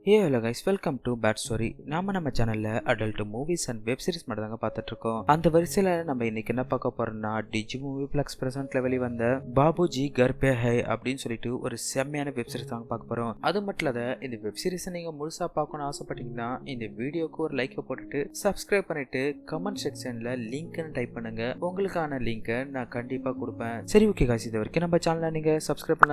Hello guys, welcome to bad story. நம்ம சேனல்ல adult movies and web series மட்டும் தாங்க பார்த்துட்டு இருக்கோம். அந்த வரிசையில நம்ம இன்னைக்கு என்ன பார்க்க போறோம்னா, டிஜி மூவி பிளக்ஸ் பிரசன்ட்ல வெளிவந்த பாபுஜி கர் பே ஹை அப்படின்னு சொல்லிட்டு ஒரு செம்மையான வெப் சீரிஸ் தாங்க பார்க்க போறோம். அது மட்டும் இல்ல, இந்த வெப் சீரிஸை நீங்க முழுசா பார்க்கணும்னு ஆசைப்பட்டீங்கன்னா இந்த வீடியோக்கு ஒரு லைக் போட்டுட்டு சப்ஸ்கிரைப் பண்ணிட்டு கமெண்ட் செக்ஷன்ல லிங்க்னு டைப் பண்ணுங்க. உங்களுக்கான லிங்கை நான் கண்டிப்பா கொடுப்பேன். சரி, ஓகே காய்ஸ், இது வரைக்கும் நம்ம சேனலை நீங்க சப்ஸ்கிரைப்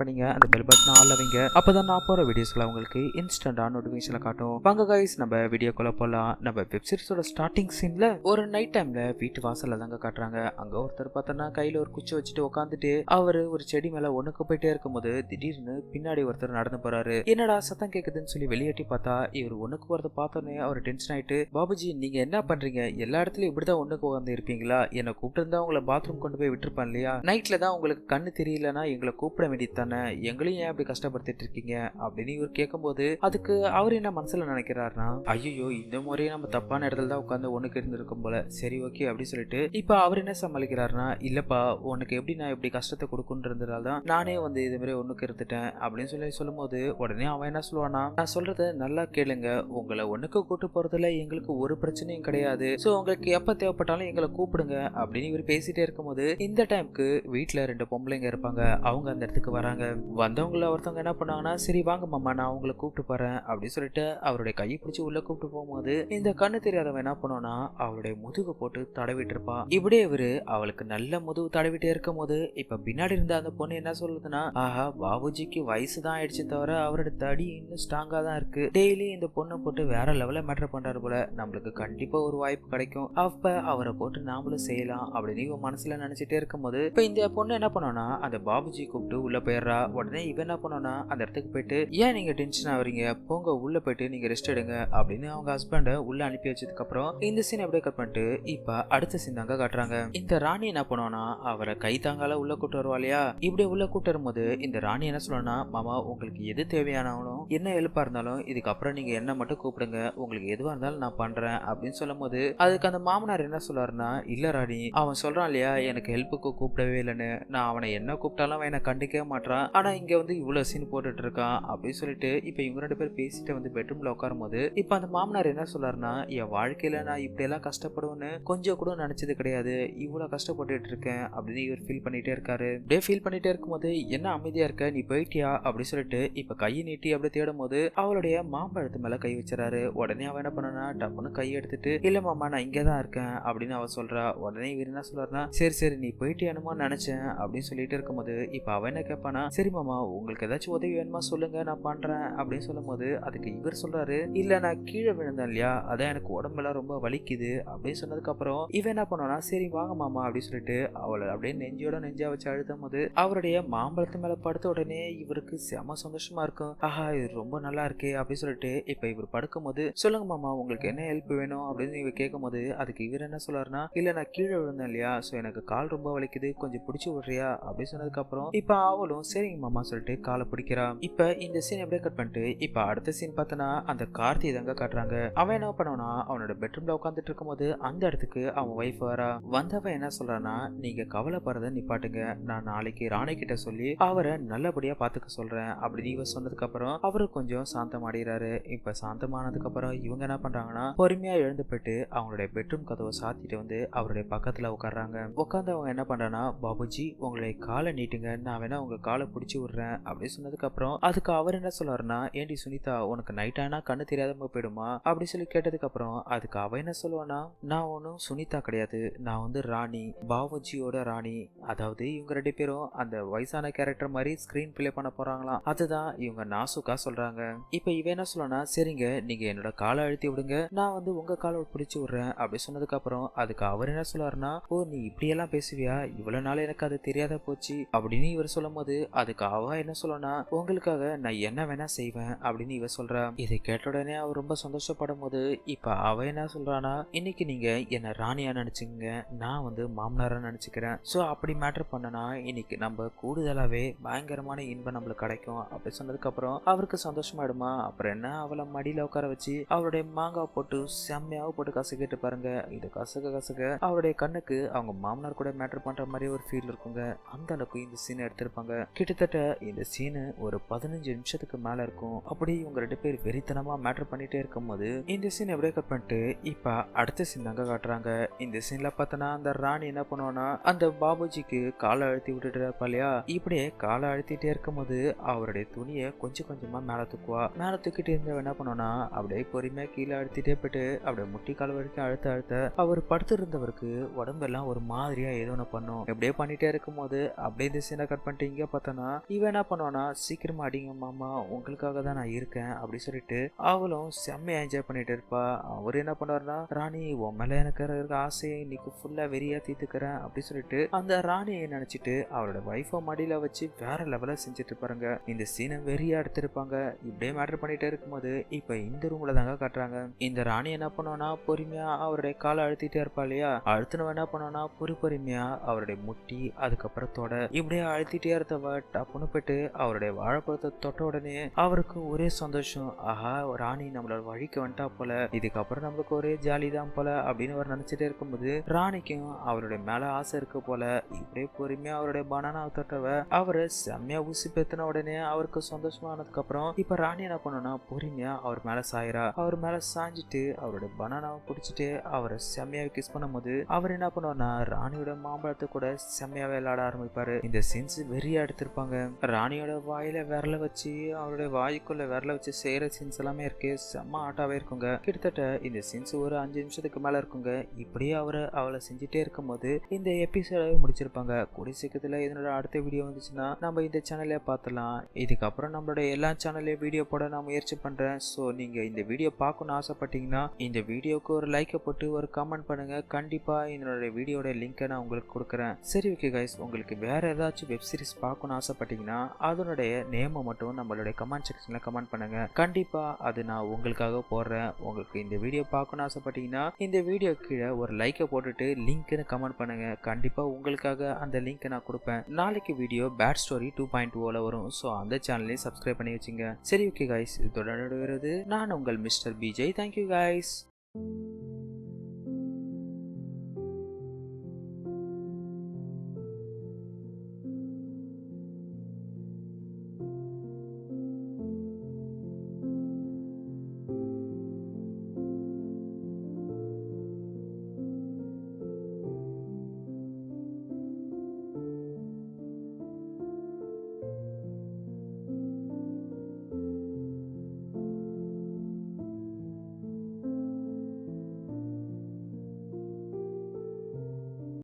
பண்ணீங்க, அந்த பெல் பட்டன் ஆல் வைங்க. அப்பதான் நான் போற வீடியோஸ்ல உங்களுக்கு நோட்டிபிகேஷன்ல காட்டும். வாங்க गाइस, நம்ம வீடியோக்குள்ள போலாம். நம்ம வெப் சீரிஸோட ஸ்டார்டிங் சீன்ல ஒரு நைட் டைம்ல வீட்டு வாசல்ல தாங்க காட்டுறாங்க. அங்க ஒருத்தர் பார்த்தனா கையில ஒரு குச்சி வச்சுட்டு உட்காந்துட்டு அவரு ஒரு செடி மேல ஒண்ணுக்கு போயிட்டே இருக்கும்போது திடீர்னு பின்னாடி ஒருத்தர் நடந்து போறாரு. என்னடா சத்தம் கேக்குதுன்னு சொல்லி வெளியேட்டி பார்த்தா இவர் ஒண்ணுக்கு போறத பார்த்தோன்னே அவர் டென்ஷன் ஆயிட்டு, பாபுஜி நீங்க என்ன பண்றீங்க? எல்லா இடத்துலயும் இப்படிதான் ஒண்ணுக்கு உட்காந்து இருப்பீங்களா? என்ன கூப்பிட்டு இருந்தா உங்களை பாத்ரூம் கொண்டு போய் விட்டுருப்பான் இல்லையா? நைட்ல தான் உங்களுக்கு கண்ணு தெரியலன்னா எங்களை கூப்பிட வேண்டியது தானே, எங்களையும் ஏன் அப்படி கஷ்டப்படுத்திட்டு இருக்கீங்க அப்படின்னு இவர் கேட்கும்போது அதுக்கு அவர் என்ன மனசுல நினைக்கிறாருன்னா, ஐயோ இந்த முறையே நம்ம தப்பான இடத்துல தான் உட்காந்து ஒண்ணுக்கு இருந்திருக்கும் போல, சரி ஓகே அப்படின்னு சொல்லிட்டு இப்ப அவர் என்ன சமாளிக்கிறாருன்னா, இல்லப்பா உனக்கு எப்படி நான் எப்படி கஷ்டத்தை கொடுக்குன்றதுனாலதான் நானே வந்து இது மாதிரி ஒண்ணுக்கு இருந்துட்டேன் அப்படின்னு சொல்லி சொல்லும்போது உடனே அவன் என்ன சொல்லுவானா, நான் சொல்றத நல்லா கேளுங்க, உங்களை ஒண்ணுக்கு கூட்டு போறதுல எங்களுக்கு ஒரு பிரச்சனையும் கிடையாது, சோ உங்களுக்கு எப்ப தேவைப்பட்டாலும் எங்களை கூப்பிடுங்க அப்படின்னு இவர் பேசிட்டே இருக்கும்போது இந்த டைமுக்கு வீட்டுல 2 பொம்பளைங்க இருப்பாங்க. அவங்க அந்த இடத்துக்கு வராங்க. வந்தவங்கள ஒருத்தவங்க என்ன பண்ணாங்கன்னா, சரி வாங்க மாமா நான் உங்களை கூப்பிட்டு போறேன் அப்படின்னு சொல்லிட்டு அவருடைய கையை பிடிச்சி உள்ள கூப்பிட்டு போகும்போது இந்த கண்ணு தெரியாதவன் என்ன பண்ணுவானா, அவளுடைய முதுகு போட்டு தடவிட்டு இருப்பான். இப்படியே இவரு அவளுக்கு நல்ல முதுகு தடவிட்டே இருக்கும் போது இப்ப பின்னாடி இருந்த அந்த பொண்ணு என்ன சொல்லுதுன்னா, ஆஹா பாபுஜிக்கு வயசு தான் ஆயிடுச்சு தவிர அவரோட தடி இன்னும் ஸ்ட்ராங்கா தான் இருக்கு, டெய்லி இந்த பொண்ணை போட்டு வேற லெவல்ல மேட்டர் பண்றாரு போல, நம்மளுக்கு கண்டிப்பா ஒரு வாய்ப்பு கிடைக்கும், அப்ப அவரை போட்டு நாமளும் செய்யலாம் அப்படின்னு இவன் மனசுல நினைச்சிட்டே இருக்கும்போது இப்ப இந்த பொண்ணு என்ன பண்ணோம்னா அந்த பாபுஜி கூப்பிட்டு உள்ள போயிடுறா. உடனே இவன் என்ன பண்ணோம்னா அந்த இடத்துக்கு போயிட்டு, ஏன் நீங்க டென்ஷன் ஆவறீங்க, போங்க உள்ள போயிட்டு நீங்க ரெஸ்ட் எடுங்க அப்படின்னு அவங்க ஹஸ்பண்ட உள்ள அனுப்பி வச்சதுக்கு அப்புறம் இந்த சீன் அப்படியே கட் பண்ணிட்டு இப்ப அடுத்த சீன் தாங்க காட்டுறாங்க. இந்த ராணி என்ன பண்ணுவானா, அவரை கை தாங்கால உள்ள கூட்டு வருவா இல்லையா? இப்படி உள்ள கூட்டு வரும்போது இந்த ராணி என்ன சொல்லணும்னா, மாமா உங்களுக்கு எது தேவையானாலும் என்ன ஹெல்ப்பா இருந்தாலும் இதுக்கப்புறம் நீங்க என்ன மட்டும் கூப்பிடுங்க, உங்களுக்கு எதுவா இருந்தாலும் நான் பண்றேன் அப்படின்னு சொல்லும் போது அதுக்கு அந்த மாமனார் என்ன சொல்றாருன்னா, இல்ல ராணி அவன் சொல்றான் இல்லையா எனக்கு ஹெல்ப்புக்கு கூப்பிடவே இல்லைன்னு, நான் அவனை என்ன கூப்பிட்டாலும் அவன் என்ன கண்டிக்கவே மாட்டான், ஆனா இங்க வந்து இவ்வளவு சீன் போட்டுட்டு இருக்கான் அப்படின்னு சொல்லிட்டு இப்ப இவங்க 2 பேர் பேசிட்டு வந்து பெட்ரூம்ல உட்காரும் போது இப்ப அந்த மாமனார் என்ன சொல்றாருன்னா, என் வாழ்க்கையில நான் இப்படி எல்லாம் கஷ்டப்படுவேன்னு கொஞ்சம் கூட நினைச்சது கிடையாது, இவ்வளவு கஷ்டப்பட்டுட்டு இருக்கேன் அப்படின்னு இவர் ஃபீல் பண்ணிட்டே இருக்காரு. அப்படியே ஃபீல் பண்ணிட்டே இருக்கும்போது என்ன அமைதியா இருக்க, நீ போயிட்டியா அப்படின்னு சொல்லிட்டு இப்ப கையை நீட்டி அப்படியே தேடும் போது அவளுடைய மாம்பழத்து மேல கை வச்சுறாரு. உடனே அவன் என்ன பண்ணனா டப்புன்னு கை எடுத்துட்டு, இல்ல மாமா நான் இங்கதான் இருக்கேன் அப்படின்னு அவ சொல்றா. உடனே இவர் என்ன சொல்றாருன்னா, சரி சரி நீ போயிட்டியானுமா நினைச்சேன் அப்படின்னு சொல்லிட்டு இருக்கும்போது இப்ப அவன் என்ன கேட்பானா, சரி மாமா உங்களுக்கு ஏதாச்சும் உதவி வேணுமா சொல்லுங்க நான் பண்றேன் அப்படின்னு சொல்லும் போது அதுக்கு இவர் சொல்றாரு, இல்ல நான் கீழே விழுந்தேன் இல்லையா, அதான் எனக்கு உடம்பெல்லாம் ரொம்ப வலிக்குது அப்படின்னு சொன்னதுக்கு அப்புறம் இவன் என்ன பண்ணுவானா, சரி வாங்க மாமா அப்படின்னு சொல்லிட்டு அவளை அப்படியே நெஞ்சோட நெஞ்சா வச்சு அழுத்தும் போது அவருடைய மாம்பழத்து மேல படுத்த உடனே இவருக்கு செம சந்தோஷமா இருக்கும். ஆஹா இது ரொம்ப நல்லா இருக்கே அப்படின்னு சொல்லிட்டு இப்ப இவர் படுக்கும் போது, சொல்லுங்க மாமா உங்களுக்கு என்ன ஹெல்ப் வேணும் அப்படின்னு இவர் கேட்கும் போது அதுக்கு இவர் என்ன சொல்றாருன்னா, இல்ல நான் கீழே விழுந்தேன் இல்லையா, சோ எனக்கு கால் ரொம்ப வலிக்குது கொஞ்சம் பிடிச்சி விடுறியா அப்படின்னு சொன்னதுக்கு அப்புறம் இப்ப அவளும் சரிங்க மாமா சொல்லிட்டு காலை பிடிக்கிறா. இப்ப இந்த சீன் அப்படியே கட் பண்ணிட்டு இப்ப அடுத்த சீன் பார்த்தனா அந்த கார்த்தி தாங்க காட்டுறாங்க. அவன் என்ன பண்ணுவானா, அவனோட பெட்ரூம்ல உட்காந்துட்டு இருக்கும்போது அந்த இடத்துக்கு அவன் வைஃப் வரா. வந்தவன் என்ன சொல்றானா, நீங்க கவலைப்படுறத நிப்பாட்டுங்க, நான் நாளைக்கு ராணி கிட்ட சொல்லி அவரை நல்லபடியா பாத்துக்க சொல்றேன் அப்படின்னு இவ சொன்னதுக்கு அப்புறம் அவரு கொஞ்சம் சாந்தம் அடைகிறாரு. இப்ப சாந்தமானதுக்கு அப்புறம் இவங்க என்ன பண்றாங்கன்னா பொறுமையா எழுந்து போயிட்டு அவங்களுடைய பெட்ரூம் கதவை சாத்திட்டு வந்து அவருடைய பக்கத்துல உட்கார்றாங்க. உட்காந்து அவங்க என்ன பண்றானா, பாபுஜி உங்களுடைய காலை நீட்டுங்க, நான் வேணா உங்க காலை பிடிச்சி விடுறேன் அப்படின்னு சொன்னதுக்கு அப்புறம் அதுக்கு அவர் என்ன சொல்றாருன்னா, ஏண்டி சுனிதா உனக்கு நைட் ஆனா கண்ணு தெரியாதமா போயிடுமா அப்படி சொல்லி கேட்டதுக்கு அப்புறம் அதுக்கு அவ என்ன சொல்லுவானா, நான் ஒன்னும் சுனிதா கிடையாது, நான் வந்து ராணி, பாபுஜியோட ராணி, அதாவது இவங்க 2 பேரும் அந்த வயசான கேரக்டர் மாதிரி ஸ்கிரீன் பிளே பண்ண போறாங்களாம், அதுதான் இவங்க நாசுக்கா சொல்றாங்க. இப்ப இவ என்ன சொல்லனா, சரிங்க நீங்க என்னோட காலை அழுத்தி விடுங்க, நான் வந்து உங்க காலை பிடிச்சி விடுறேன் அப்படி சொன்னதுக்கு அப்புறம் அதுக்கு அவர் என்ன சொல்றாருன்னா, ஓ நீ இப்படி எல்லாம் பேசுவியா, இவ்வளவு நாள் எனக்கு அது தெரியாத போச்சு அப்படின்னு இவர் சொல்லும் போது அதுக்கு அவ என்ன சொல்லனா, உங்களுக்காக நான் என்ன வேணா செய்வேன் அப்படின்னு இவ சொல்றா. இதை கேட்ட உடனே அவ ரொம்ப சந்தோஷப்படும் போது இப்ப அவ என்ன சொல்றானா, இன்னைக்கு நீங்க என்ன ராணியா நினைச்சுங்க, நான் மாமனாரா நினைச்சுக்கிறேன். சோ அப்படி மேட்டர் பண்ணனா இன்னைக்கு நம்ம கூடுதலாவே பயங்கரமான இன்பம் நம்மளுக்கு கிடைக்கும் அப்படி சொன்னதுக்கு அப்புறம் அவருக்கு சந்தோஷமாயிடுமா. அப்புறம் என்ன, அவளை மடியில உட்கார வச்சு அவருடைய மாங்காய் போட்டு செம்மையாக போட்டு கசக்கிட்டு பாருங்க. இது கசக்க கசக்க அவருடைய கண்ணுக்கு அவங்க மாமனார் கூட மேட்டர் பண்ற மாதிரி ஒரு ஃபீல் இருக்குங்க. அந்த அளவுக்கு இந்த சீனை எடுத்திருப்பாங்க. கிட்டத்தட்ட இந்த சீனு ஒரு 15 நிமிஷத்துக்கு மேல இருக்கும். அப்படி இவங்க 2 பேர் வெறித்தனமா மேட்டர் பண்ணிட்டே இருக்கும் போது இந்த சீன் எப்படியே கட் பண்ணிட்டு இப்ப அடுத்த சீன் தாங்க காட்டுறாங்க. இந்த சீன்ல பார்த்தனா அந்த ராணி என்ன பண்ணுவானா, அந்த பாபுஜிக்கு காலை அழுத்தி விட்டுட்டு இருப்பா இல்லையா. இப்படியே காலை அழுத்திட்டே இருக்கும் போது அவருடைய துணியை கொஞ்சம் கொஞ்சமா மேல தூக்குவா. மேல தூக்கிட்டு இருந்தவ என்ன பண்ணுவானா, அப்படியே பொறுமையா கீழே அழுத்திட்டே போயிட்டு அப்படியே முட்டி கால் வரைக்கும் அழுத்த அழுத்த அவர் படுத்து இருந்தவருக்கு உடம்பெல்லாம் ஒரு மாதிரியா ஏதோ ஒன்று பண்ணும். எப்படியே பண்ணிட்டே இருக்கும் போது அப்படியே இந்த சீனை கட் பண்ணிட்டு இங்க பார்த்தோன்னா இவன் என்ன பண்ணுவானா, சீக்கிரமா அடிங்க மாமா, உங்களுக்காக தான் நான் இருக்கேன் அப்படி சொல்லிட்டு அவளும் செம்மையா என்ஜாய் பண்ணிட்டு இருப்பா. அவர் என்ன பண்ணுவாருன்னா, ராணி உன் மேல எனக்கு இருக்க ஆசையை இன்னைக்கு ஃபுல்லா வெறியா தீர்த்துக்கிறேன் அப்படி சொல்லிட்டு அந்த ராணியை நினைச்சிட்டு அவரோட வைஃபை மடியில வச்சு வேற லெவல செஞ்சுட்டு இருப்பாருங்க. இந்த சீனை வெறியா எடுத்திருப்பாங்க. இப்படியே மேட்டர் பண்ணிட்டே இருக்கும்போது இப்ப இந்த ரூம்ல தாங்க காட்டுறாங்க. இந்த ராணி என்ன பண்ணுவானா, பொறுமையா அவருடைய காலை அழுத்திட்டே இருப்பா இல்லையா. அழுத்தினவ என்ன பண்ணுவானா, பொறுமையா அவருடைய முட்டி அதுக்கப்புறம் தொட இப்படியே அழுத்திட்டே இருந்தவ டப்புன்னு போயிட்டு அவருடைய வாழைப்பழத்தை தொட்ட உடனே அவருக்கு ஒரே சந்தோஷம். ஆஹா, ராணி நம்மளோட வழிக்கு வந்துட்டா போல, இதுக்கப்புறம் நம்மளுக்கு ஒரே ஜாலி தான் போல அப்படின்னு அவர் நினைச்சிட்டே இருக்கும்போது ராணிக்கும் அவருடைய மேல ஆசை இருக்கு போல. இப்படியே பொறுமையா அவருடைய பனானா தொட்டவ அவரு செம்மையா ஊசி பெத்தின உடனே அவருக்கு சந்தோஷமானதுக்கு அப்புறம் இப்ப ராணி என்ன பண்ணனா, பொறுமையா அவர் மேல சாயிரா. அவர் மேல சாஞ்சிட்டு அவருடைய பனானாவை பிடிச்சிட்டு அவரை செம்மையாவே கிஸ் பண்ணும் போது அவர் என்ன பண்ணுவார்னா, ராணியோட மாம்பழத்தை கூட செம்மையாவே விளையாட ஆரம்பிப்பாரு. இந்த சீன்ஸ் வெறியா எடுத்திருப்பாங்க. ராணியோட வாயில விரல வச்சு அவருடைய வாய்க்குள்ள விரல வச்சு செய்யற சீன்ஸ் எல்லாமே இருக்கு. செம்ம ஆட்டாவே இருக்குங்க. கிட்டத்தட்ட இந்த சீன்ஸ் ஒரு 5 நிமிஷத்துக்கு மேல இருக்குங்க. இப்படியே அவளை செஞ்சுட்டே இருக்கும் போது இந்த எபிசோட முடிச்சிருப்பாங்க. கூடிய சீக்கிரத்துல இதனோட அடுத்த வீடியோ வந்துச்சுன்னா நம்ம இந்த சேனல்ல பார்த்துலாம். இதுக்கப்புறம் நம்மளோட எல்லா சேனல்லையும் வீடியோ போட நான் முயற்சி பண்றேன். ஸோ நீங்க இந்த வீடியோ பார்க்கணும்னு ஆசைப்பட்டீங்கன்னா இந்த வீடியோக்கு ஒரு லைக்கை போட்டு ஒரு கமெண்ட் பண்ணுங்க. கண்டிப்பா இதனோட வீடியோட லிங்கை நான் உங்களுக்கு கொடுக்குறேன். சரி ஓகே கைஸ், உங்களுக்கு வேற ஏதாச்சும் வெப் சீரிஸ் பார்க்கணும்னு ஆசைப்பட்டீங்கன்னா அதனுடைய நேமை மட்டும் நம்மளுடைய கமெண்ட் செக்ஷன்ல கமெண்ட் பண்ணுங்க. கண்டிப்பா அது நான் உங்களுக்காக போடுறேன். உங்களுக்கு இந்த வீடியோ பார்க்கணும்னு ஆசைப்பட்டீங்கன்னா இந்த வீடியோ கீழே ஒரு லைக்கை போட்டுட்டு லிங்க்னு கமெண்ட் பண்ணுங்க. கண்டிப்பா உங்களுக்காக அந்த லிங்க் நான் கொடுப்பேன். நாளைக்கு வீடியோ பேட் ஸ்டோரி 2.0 வரும். ஸோ அந்த சேனலையும் சப்ஸ்கிரைப் பண்ணி வச்சுங்க. சரி ஓகே கைஸ், இது தொடர்ந்து வருது. நான் உங்கள் மிஸ்டர் பிஜே. Thank you guys.